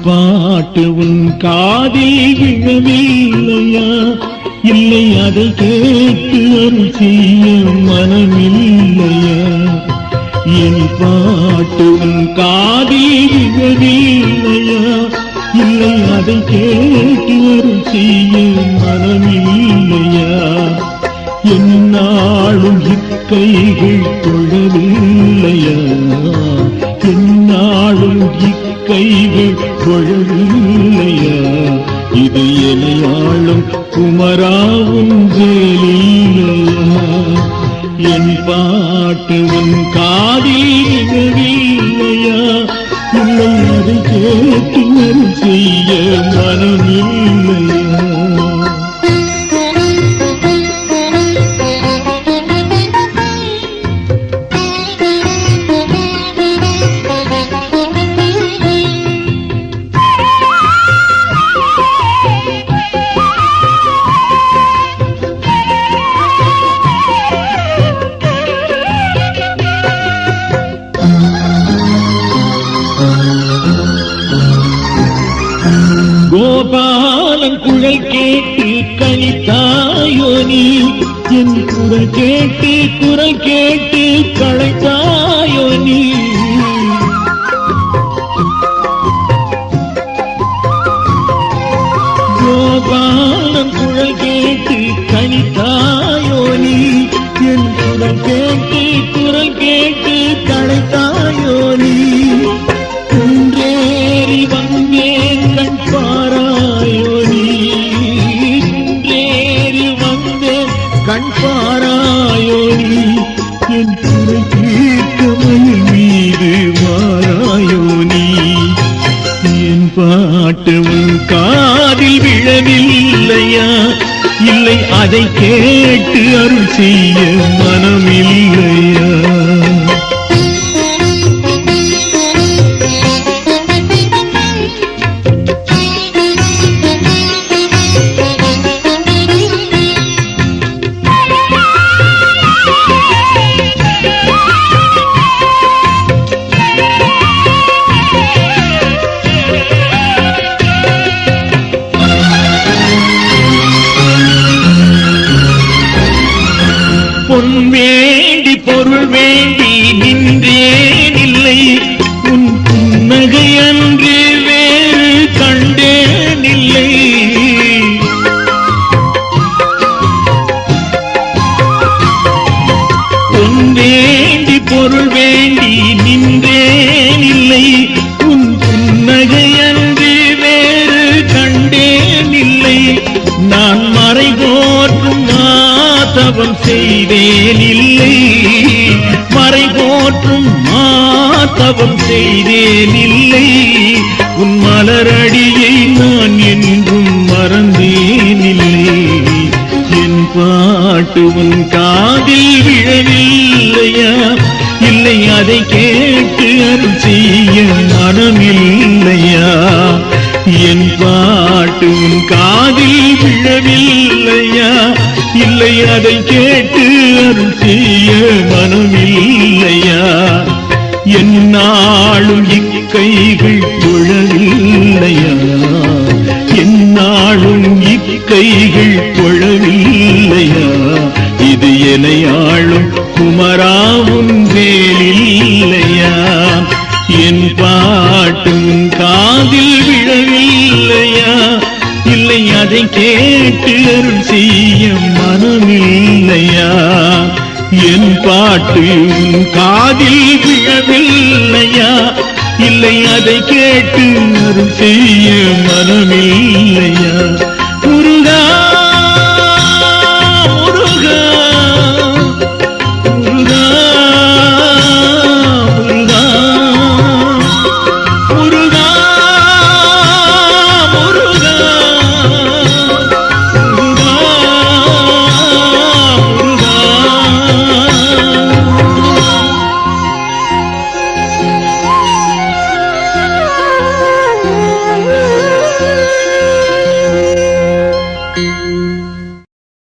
பாட்டு உன் காதில் விழவில்லையா? இல்லை அதை கேட்டு அருள் செய்ய மனமில்லையா? என் பாட்டு உன் காதில் விழவில்லையா? இல்லை அதை கேட்டு அருள் செய்ய மனமில்லையா? என்னாலும் இக்கைகள் தொழவில்லையா? என்னாலும் இக்கைகள் தொழவில்லையா? இது எனையாளும் குமராவும் வேலில்லையா? என் பாட்டு உன் காதில் விழவில்லையா? இல்லை அதை கேட்டு அருள் செய்ய மனமில்லையா? கோபாலன் குழல் கேட்டு கழித்தாயோ நீ? என் குரல் கேட்டு களைத்தாயோ நீ? கோபாலன் குழல் கேட்டு கழித்தாயோ நீ? என் குரல் கேட்டு களைத்தாயோ நீ? குன்றேறி வந்தேன் கண் பாராயோ நீ? குன்றேறி வந்தேன் கண் பாராயோ நீ? என் குறை கேட்க மயில் மீது வாராயோ நீ? என் பாட்டு உன் காதில் விழவில்லையா? இல்லை அதை கேட்டு அருள் செய்ய மனமில்லையா? பொன் வேண்டி பொருள் வேண்டி நின்றேன் இல்லை, உன் புன்னகை அன்று வேறு கண்டேன் இல்லை. பொன் வேண்டி பொருள் வேண்டி நின்றேன் இல்லை, உன் புன்னகை அன்று வேறு கண்டேன் இல்லை. நான் மறை போற்றும் மாதவம் செய்தேன் இல்லை, மறை போற்றும் மாதவம் செய்தேன் இல்லை. உன் மலரடியை நான் என்றும் மறந்தேன் இல்லை. என் பாட்டு உன் காதில் விழவில்லையா? இல்லை அதை கேட்டு அருள் செய்ய மனமில்லையா? என் பாட்டு உன் காதில் விழவில்லையா? இல்லை அதை கேட்டு அருள் செய்ய மனமில்லையா? என்னாலும் இக்கைகள் தொழவில்லையா? என்னாலும் இக்கைகள் தொழவில்லையா? இது எனையாளும் குமராவும் வேலில்லையா? என் பாட்டும் காதில் விழவில்லையா? இல்லை அதை கேட்டு அருள் செய்ய மனமில்லையா? என் பாட்டு காதில் விழவில்லையா? இல்லை அதை கேட்டு அருள் செய்ய மனமில்லையா?